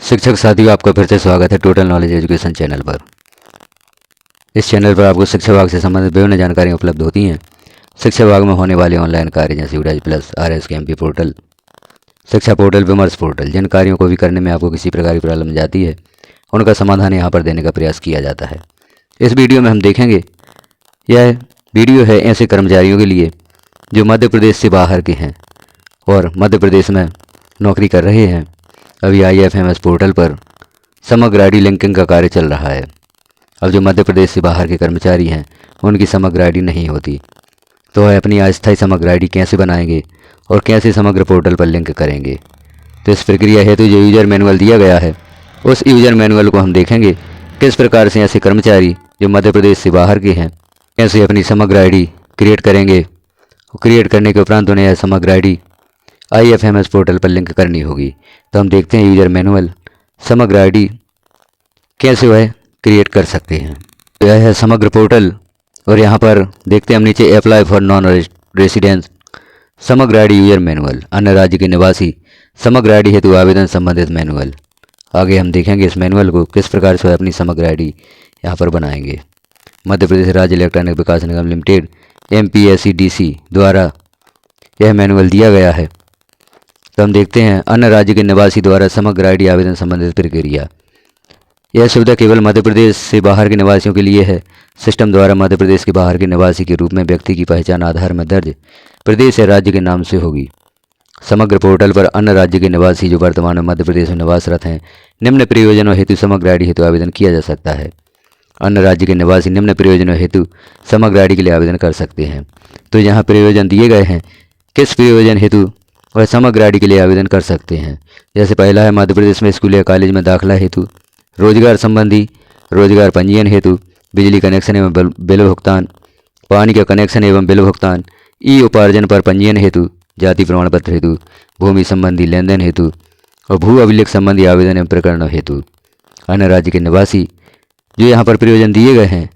शिक्षक साथियों, आपका फिर से स्वागत है टोटल नॉलेज एजुकेशन चैनल पर। इस चैनल पर आपको शिक्षा विभाग से संबंधित विभिन्न जानकारियाँ उपलब्ध होती हैं। शिक्षा विभाग में होने वाले ऑनलाइन कार्य जैसे UDAG प्लस, RSKMP पोर्टल, शिक्षा पोर्टल, विमर्श पोर्टल, जिन कार्यों को भी करने में आपको किसी प्रकार की प्रॉब्लम जाती है उनका समाधान यहाँ पर देने का प्रयास किया जाता है। इस वीडियो में हम देखेंगे, यह वीडियो है ऐसे कर्मचारियों के लिए जो मध्य प्रदेश से बाहर के हैं और मध्य प्रदेश में नौकरी कर रहे हैं। अभी IFMS पोर्टल पर समग्र ID लिंकिंग का कार्य चल रहा है। अब जो मध्य प्रदेश से बाहर के कर्मचारी हैं उनकी समग्र ID नहीं होती, तो वह अपनी अस्थायी समग्र ID कैसे बनाएंगे और कैसे समग्र पोर्टल पर लिंक करेंगे। तो इस प्रक्रिया हेतु जो यूजर मैनुअल दिया गया है उस यूजर मैनुअल को हम देखेंगे, किस प्रकार से ऐसे कर्मचारी जो मध्य प्रदेश से बाहर के हैं कैसे अपनी समग्र ID क्रिएट करेंगे। क्रिएट करने के उपरांत उन्हें यह समग्र ID IFMS पोर्टल पर लिंक करनी होगी। तो हम देखते हैं यूजर मैनुअल समग्र ID कैसे वह क्रिएट कर सकते हैं। तो यह है समग्र पोर्टल और यहाँ पर देखते हैं हम नीचे अप्लाई फॉर नॉन रेसिडेंस समग्र ID यूजर मैनुअल, अन्य राज्य के निवासी समग्र ID हेतु आवेदन संबंधित मैनुअल। आगे हम देखेंगे इस मैनुअल को किस प्रकार से अपनी समग्र ID यहाँ पर बनाएंगे। मध्य प्रदेश राज्य इलेक्ट्रॉनिक विकास निगम लिमिटेड MPSEDC द्वारा यह मैनुअल दिया गया है। तो हम देखते हैं अन्य राज्य के निवासी द्वारा समग्र ID आवेदन संबंधित प्रक्रिया। यह सुविधा केवल मध्य प्रदेश से बाहर के निवासियों के लिए है। सिस्टम द्वारा मध्य प्रदेश के बाहर के निवासी के रूप में व्यक्ति की पहचान आधार में दर्ज प्रदेश या राज्य के नाम से होगी। समग्र पोर्टल पर अन्य राज्य के निवासी जो वर्तमान में मध्य प्रदेश में निवासरत हैं निम्न प्रयोजनों हेतु समग्र ID हेतु आवेदन किया जा सकता है। अन्य राज्य के निवासी निम्न प्रयोजनों हेतु समग्र ID के लिए आवेदन कर सकते हैं। तो यहाँ प्रयोजन दिए गए हैं, किस प्रयोजन हेतु वह समग्र ID के लिए आवेदन कर सकते हैं। जैसे पहला है मध्य प्रदेश में स्कूल या कॉलेज में दाखिला हेतु, रोजगार संबंधी, रोजगार पंजीयन हेतु, बिजली कनेक्शन एवं बिल भुगतान, पानी का कनेक्शन एवं बिल भुगतान, ई उपार्जन पर पंजीयन हेतु, जाति प्रमाण पत्र हेतु, भूमि संबंधी लेन देन हेतु और भू अभिलेख संबंधी आवेदन एवं प्रकरणों हेतु। अन्य राज्य के निवासी जो यहाँ पर प्रयोजन दिए गए हैं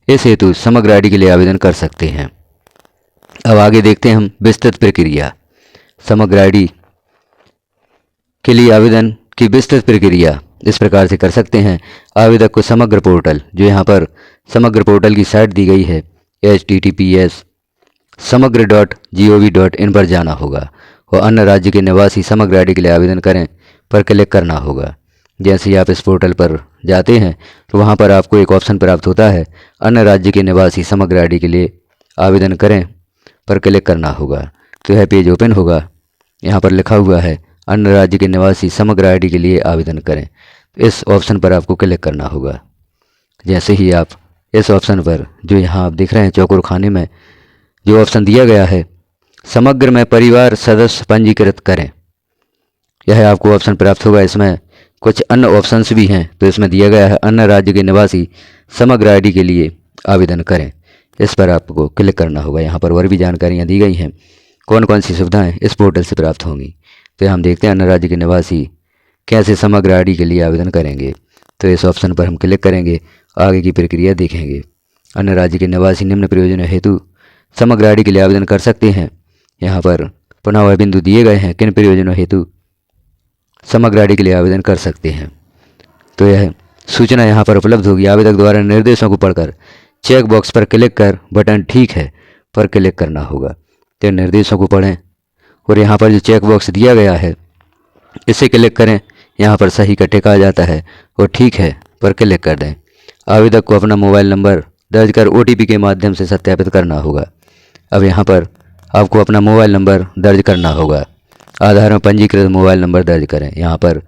इस हेतु समग्र ID के लिए आवेदन कर सकते हैं। अब आगे देखते हैं हम विस्तृत प्रक्रिया। समग्र ID के लिए आवेदन की विस्तृत प्रक्रिया इस प्रकार से कर सकते हैं। आवेदक को समग्र पोर्टल, जो यहाँ पर समग्र पोर्टल की साइट दी गई है https samagr.gov.in पर जाना होगा और अन्य राज्य के निवासी समग्र ID के लिए आवेदन करें पर क्लिक करना होगा। जैसे ही आप इस पोर्टल पर जाते हैं तो वहाँ पर आपको एक ऑप्शन प्राप्त होता है, अन्य राज्य के निवासी समग्र ID के लिए आवेदन करें पर क्लिक करना होगा। तो यह पेज ओपन होगा, यहाँ पर लिखा हुआ है अन्य राज्य के निवासी समग्र ID के लिए आवेदन करें। इस ऑप्शन पर आपको क्लिक करना होगा। जैसे ही आप इस ऑप्शन पर जो यहाँ आप देख रहे हैं चौकोर खाने में जो ऑप्शन दिया गया है समग्र में परिवार सदस्य पंजीकृत करें, यह आपको ऑप्शन प्राप्त होगा। इसमें कुछ अन्य ऑप्शंस भी हैं, तो इसमें दिया गया है अन्य राज्य के निवासी समग्र ID के लिए आवेदन करें। इस पर आपको क्लिक करना होगा। यहाँ पर और भी जानकारियाँ दी गई हैं, कौन कौन सी सुविधाएं इस पोर्टल से प्राप्त होंगी। तो हम देखते हैं अन्य राज्य के निवासी कैसे समग्र ID के लिए आवेदन करेंगे। तो इस ऑप्शन पर हम क्लिक करेंगे, आगे की प्रक्रिया देखेंगे। अन्य राज्य के निवासी निम्न प्रयोजनों हेतु समग्र ID के लिए आवेदन कर सकते हैं। यहाँ पर पुनः वह बिंदु दिए गए हैं किन प्रयोजनों हेतु समग्र ID के लिए आवेदन कर सकते हैं। तो यह सूचना यहाँ पर उपलब्ध होगी। आवेदक द्वारा निर्देशों को पढ़कर चेक बॉक्स पर क्लिक कर बटन ठीक है पर क्लिक करना होगा। तो निर्देशों को पढ़ें और यहाँ पर जो चेक बॉक्स दिया गया है इसे क्लिक करें। यहाँ पर सही का टिक आ जाता है और ठीक है पर क्लिक कर दें। आवेदक को अपना मोबाइल नंबर दर्ज कर OTP के माध्यम से सत्यापित करना होगा। अब यहाँ पर आपको अपना मोबाइल नंबर दर्ज करना होगा। आधार में पंजीकृत मोबाइल नंबर दर्ज करें। यहाँ पर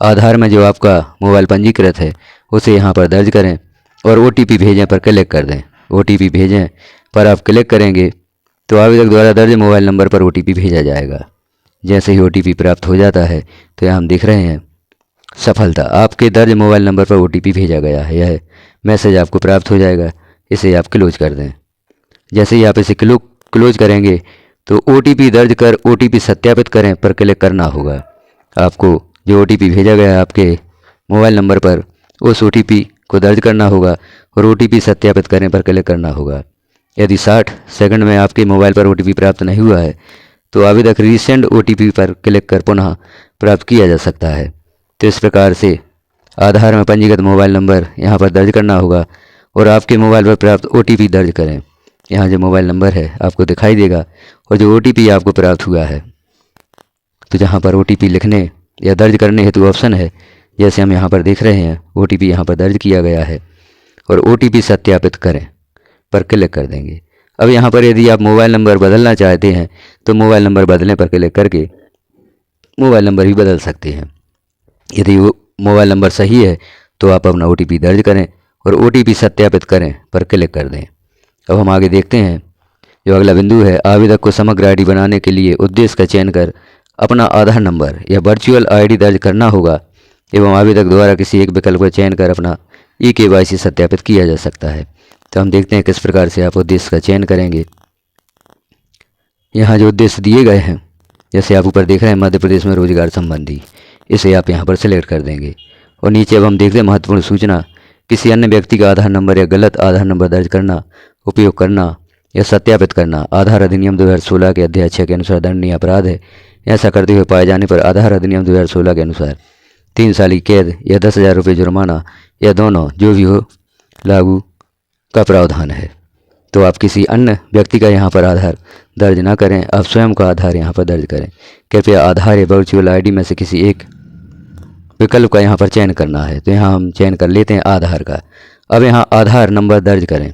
आधार में जो आपका मोबाइल पंजीकृत है उसे यहाँ पर दर्ज करें और OTP भेजें पर क्लिक कर दें। OTP भेजें पर आप क्लिक करेंगे तो आवेदक द्वारा दर्ज मोबाइल नंबर पर OTP भेजा जाएगा। जैसे ही OTP प्राप्त हो जाता है तो यहाँ हम देख रहे हैं सफलता, आपके दर्ज मोबाइल नंबर पर OTP भेजा गया है। यह मैसेज आपको प्राप्त हो जाएगा। इसे आप क्लोज कर दें। जैसे ही आप इसे क्लोज करेंगे तो OTP दर्ज कर OTP सत्यापित करें पर क्लिक करना होगा। आपको जो OTP भेजा गया है आपके मोबाइल नंबर पर उस OTP को दर्ज करना होगा और OTP सत्यापित करें पर क्लिक करना होगा। यदि 60 सेकंड में आपके मोबाइल पर OTP प्राप्त नहीं हुआ है तो आवेदक रीसेंड OTP पर क्लिक कर पुनः प्राप्त किया जा सकता है। तो इस प्रकार से आधार में पंजीकृत मोबाइल नंबर यहाँ पर दर्ज करना होगा और आपके मोबाइल पर प्राप्त OTP दर्ज करें। यहाँ जो मोबाइल नंबर है आपको दिखाई देगा और जो OTP आपको प्राप्त हुआ है, तो जहाँ पर OTP लिखने या दर्ज करने हेतु ऑप्शन है, जैसे हम यहाँ पर देख रहे हैं OTP यहाँ पर दर्ज किया गया है और OTP सत्यापित करें पर क्लिक कर देंगे। अब यहाँ पर यदि आप मोबाइल नंबर बदलना चाहते हैं तो मोबाइल नंबर बदलने पर क्लिक करके मोबाइल नंबर भी बदल सकते हैं। यदि वो मोबाइल नंबर सही है तो आप अपना OTP दर्ज करें और OTP सत्यापित करें पर क्लिक कर दें। अब हम आगे देखते हैं जो अगला बिंदु है, आवेदक को समग्र ID बनाने के लिए उद्देश्य का चयन कर अपना आधार नंबर या वर्चुअल ID दर्ज करना होगा एवं आवेदक द्वारा किसी एक विकल्प का चयन कर अपना eKYC सत्यापित किया जा सकता है। तो हम देखते हैं किस प्रकार से आप उद्देश्य का चयन करेंगे। यहाँ जो उद्देश्य दिए गए हैं, जैसे आप ऊपर देख रहे हैं मध्य प्रदेश में रोजगार संबंधी, इसे आप यहाँ पर सिलेक्ट कर देंगे और नीचे अब हम देखते हैं महत्वपूर्ण सूचना, किसी अन्य व्यक्ति का आधार नंबर या गलत आधार नंबर दर्ज करना, उपयोग करना या सत्यापित करना आधार अधिनियम 2016 के अध्याय 6 के अनुसार दंडनीय अपराध है। ऐसा करते हुए पाए जाने पर आधार अधिनियम 2016 के अनुसार 3 साल की कैद या 10,000 रुपये जुर्माना या दोनों जो भी हो लागू का प्रावधान है। तो आप किसी अन्य व्यक्ति का यहाँ पर आधार दर्ज ना करें, आप स्वयं का आधार यहाँ पर दर्ज करें। कृपया आधार या वर्चुअल ID में से किसी एक विकल्प का यहाँ पर चयन करना है, तो यहाँ हम चयन कर लेते हैं आधार का। अब यहाँ आधार नंबर दर्ज करें,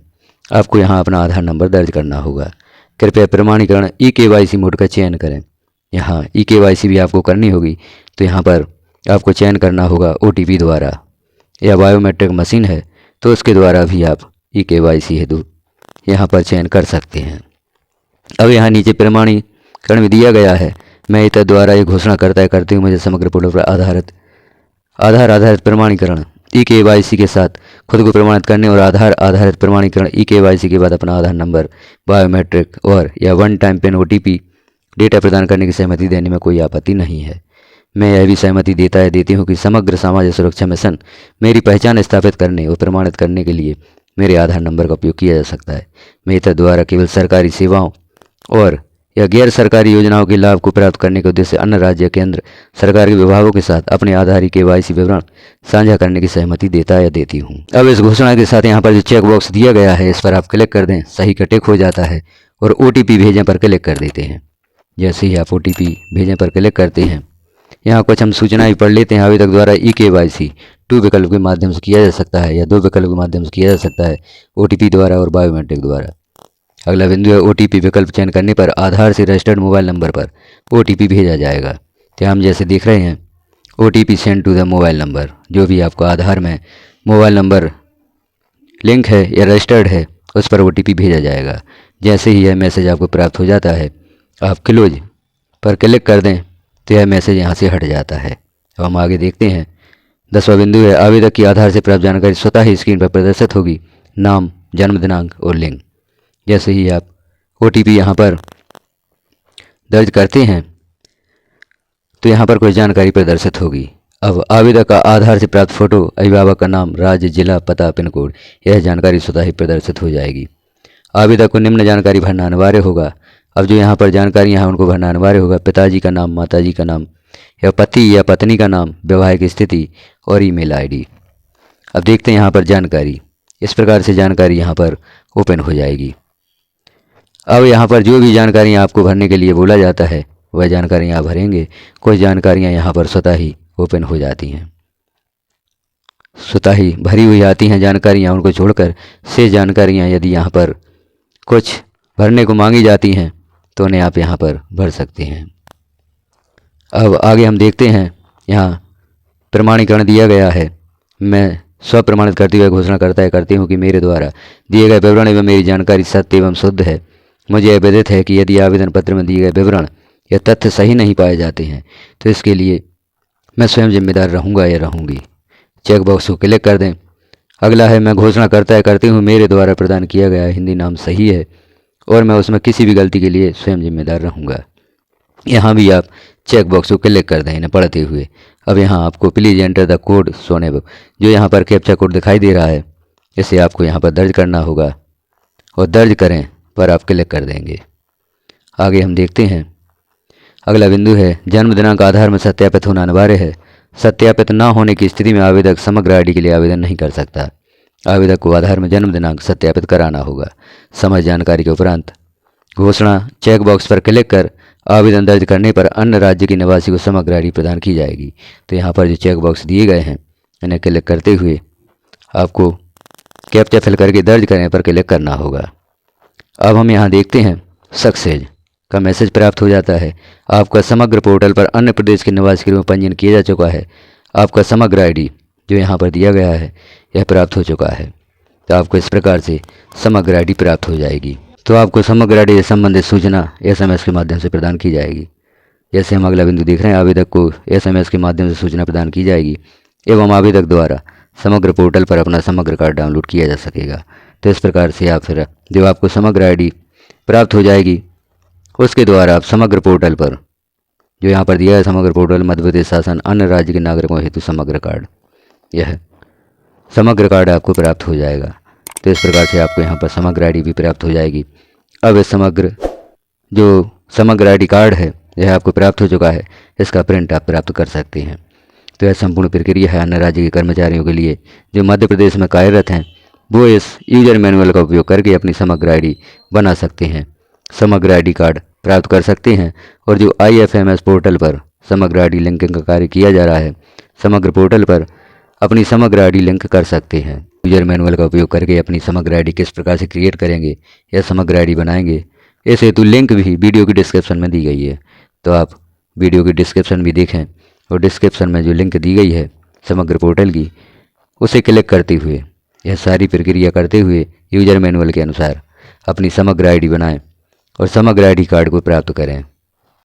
आपको यहाँ अपना आधार नंबर दर्ज करना होगा। कृपया प्रमाणीकरण eKYC मोड का चयन करें, यहाँ eKYC भी आपको करनी होगी, तो यहाँ पर आपको चयन करना होगा OTP द्वारा, या बायोमेट्रिक मशीन है तो उसके द्वारा भी आप eKYC हेतु यहाँ पर चयन कर सकते हैं। अब यहाँ नीचे प्रमाणीकरण में दिया गया है, मैं इतर द्वारा ये घोषणा करते हुए मुझे समग्र पोर्टल पर आधार आधारित प्रमाणीकरण eKYC के साथ खुद को प्रमाणित करने और आधार आधारित प्रमाणीकरण eKYC के बाद अपना आधार नंबर, बायोमेट्रिक और या one time pin OTP data प्रदान करने की सहमति देने में कोई आपत्ति नहीं है। मैं यह भी सहमति देती हूँ कि समग्र सामाजिक सुरक्षा मिशन मेरी पहचान स्थापित करने और प्रमाणित करने के लिए मेरे आधार नंबर का उपयोग किया जा सकता है। मैं इतर द्वारा केवल सरकारी सेवाओं और या गैर सरकारी योजनाओं के लाभ को प्राप्त करने के उद्देश्य से अन्य राज्य केंद्र सरकार के विभागों के साथ अपने आधार eKYC विवरण साझा करने की सहमति देता या देती हूँ। अब इस घोषणा के साथ यहाँ पर जो चेक बॉक्स दिया गया है इस पर आप क्लिक कर दें, सही का टिक हो जाता है और OTP भेजें पर क्लिक कर देते हैं। जैसे ही आप OTP भेजें पर क्लिक करते हैं, यहाँ कुछ हम सूचनाएं पढ़ लेते हैं। आवेदक द्वारा eKYC 2 विकल्प के माध्यम से किया जा सकता है या 2 विकल्प के माध्यम से किया जा सकता है, OTP द्वारा और बायोमेट्रिक द्वारा। अगला बिंदु है OTP विकल्प चयन करने पर आधार से रजिस्टर्ड मोबाइल नंबर पर OTP भेजा जाएगा। तो हम जैसे देख रहे हैं OTP send to the mobile number, जो भी आपको आधार में मोबाइल नंबर लिंक है या रजिस्टर्ड है उस पर OTP भेजा जाएगा। जैसे ही यह मैसेज आपको प्राप्त हो जाता है, आप क्लोज पर क्लिक कर दें तो यह मैसेज यहाँ से हट जाता है। अब हम आगे देखते हैं। 10वां बिंदु है आवेदक की आधार से प्राप्त जानकारी स्वतः ही स्क्रीन पर प्रदर्शित होगी, नाम, जन्म दिनांक और लिंग। जैसे ही आप OTP यहाँ पर दर्ज करते हैं तो यहाँ पर कोई जानकारी प्रदर्शित होगी। अब आवेदक का आधार से प्राप्त फोटो, अभिभावक का नाम, राज्य, जिला, पता, पिन कोड, यह जानकारी स्वतः ही प्रदर्शित हो जाएगी। आवेदक को निम्न जानकारी भरना अनिवार्य होगा। अब जो यहाँ पर जानकारियाँ हैं उनको भरना अनिवार्य होगा। पिताजी का नाम, माताजी का नाम या पति या पत्नी का नाम, वैवाहिक स्थिति और ईमेल ID। अब देखते हैं यहाँ पर जानकारी, इस प्रकार से जानकारी यहाँ पर ओपन हो जाएगी। अब यहाँ पर जो भी जानकारियाँ आपको भरने के लिए बोला जाता है वह जानकारियाँ आप भरेंगे। कुछ जानकारियाँ यहाँ पर स्वतः ही ओपन हो जाती हैं, स्वतः ही भरी हुई आती हैं जानकारियाँ। उनको छोड़कर से जानकारियाँ यदि यहाँ पर कुछ भरने को मांगी जाती हैं तो उन्हें आप यहाँ पर भर सकते हैं। अब आगे हम देखते हैं, यहाँ प्रमाणीकरण दिया गया है। मैं स्व प्रमाणित करते हुए घोषणा करती हूँ कि मेरे द्वारा दिए गए विवरण एवं मेरी जानकारी सत्य एवं शुद्ध है। मुझे यह विदित है कि यदि आवेदन पत्र में दिए गए विवरण या तथ्य सही नहीं पाए जाते हैं तो इसके लिए मैं स्वयं जिम्मेदार रहूँगा या रहूँगी। चेक बॉक्स को क्लिक कर दें। अगला है, मैं घोषणा करती हूँ मेरे द्वारा प्रदान किया गया हिंदी नाम सही है और मैं उसमें किसी भी गलती के लिए स्वयं जिम्मेदार रहूँगा। यहाँ भी आप चेक बॉक्स को क्लिक कर दें इन्हें पढ़ते हुए। अब यहाँ आपको please enter the code shown above, जो यहाँ पर कैप्चा कोड दिखाई दे रहा है इसे आपको यहाँ पर दर्ज करना होगा और दर्ज करें पर आप क्लिक कर देंगे। आगे हम देखते हैं। अगला बिंदु है, जन्म दिनांक आधार में सत्यापित होना अनिवार्य है। सत्यापित न होने की स्थिति में आवेदक समग्र आईडी के लिए आवेदन नहीं कर सकता। आवेदक को आधार में जन्म दिनांक सत्यापित कराना होगा। समस्त जानकारी के उपरांत घोषणा चेक बॉक्स पर क्लिक कर आवेदन दर्ज करने पर अन्य राज्य के निवासी को समग्र आईडी प्रदान की जाएगी। तो यहाँ पर जो चेक बॉक्स दिए गए हैं इन्हें क्लिक करते हुए आपको कैप्चा फिल करके दर्ज करने पर क्लिक करना होगा। अब हम यहाँ देखते हैं सक्सेस का मैसेज प्राप्त हो जाता है। आपका समग्र पोर्टल पर अन्य प्रदेश के निवासी के रूप में पंजीयन किया जा चुका है। आपका समग्र आईडी जो यहाँ पर दिया गया है यह प्राप्त हो चुका है। तो आपको इस प्रकार से समग्र आईडी प्राप्त हो जाएगी। तो आपको समग्र आईडी से संबंधित सूचना SMS के माध्यम से प्रदान की जाएगी। जैसे हम अगला बिंदु देख रहे हैं, आवेदक को SMS के माध्यम से सूचना प्रदान की जाएगी एवं आवेदक द्वारा समग्र पोर्टल पर अपना समग्र कार्ड डाउनलोड किया जा सकेगा। तो इस प्रकार से आप फिर जब आपको समग्र आईडी प्राप्त हो जाएगी उसके द्वारा आप समग्र पोर्टल पर जो यहाँ पर दिया है समग्र पोर्टल मध्य प्रदेश शासन अन्य राज्य के नागरिकों हेतु समग्र कार्ड, यह समग्र कार्ड आपको प्राप्त हो जाएगा। तो इस प्रकार से आपको यहाँ पर समग्र आईडी भी प्राप्त हो जाएगी। अब इस समग्र आईडी कार्ड है यह आपको प्राप्त हो चुका है, इसका प्रिंट आप प्राप्त कर सकते हैं। तो यह संपूर्ण प्रक्रिया है अन्य राज्य के कर्मचारियों के लिए जो मध्य प्रदेश में कार्यरत हैं, वो इस यूजर मैनुअल का उपयोग करके अपनी समग्र आईडी बना सकते हैं, समग्र आईडी कार्ड प्राप्त कर सकते हैं। और जो IFMS पोर्टल पर समग्र आईडी लिंकिंग का कार्य किया जा रहा है, समग्र पोर्टल पर अपनी समग्र आईडी लिंक कर सकते हैं। यूजर मैनुअल का उपयोग करके अपनी समग्र आईडी किस प्रकार से क्रिएट करेंगे या समग्र आईडी बनाएंगे, इस हेतु लिंक भी वीडियो की डिस्क्रिप्शन में दी गई है। तो आप वीडियो की डिस्क्रिप्शन भी देखें और डिस्क्रिप्शन में जो लिंक दी गई है समग्र पोर्टल की, उसे क्लिक करते हुए यह सारी प्रक्रिया करते हुए यूजर मैनुअल के अनुसार अपनी समग्र आईडी बनाएं और समग्र आईडी कार्ड को प्राप्त करें।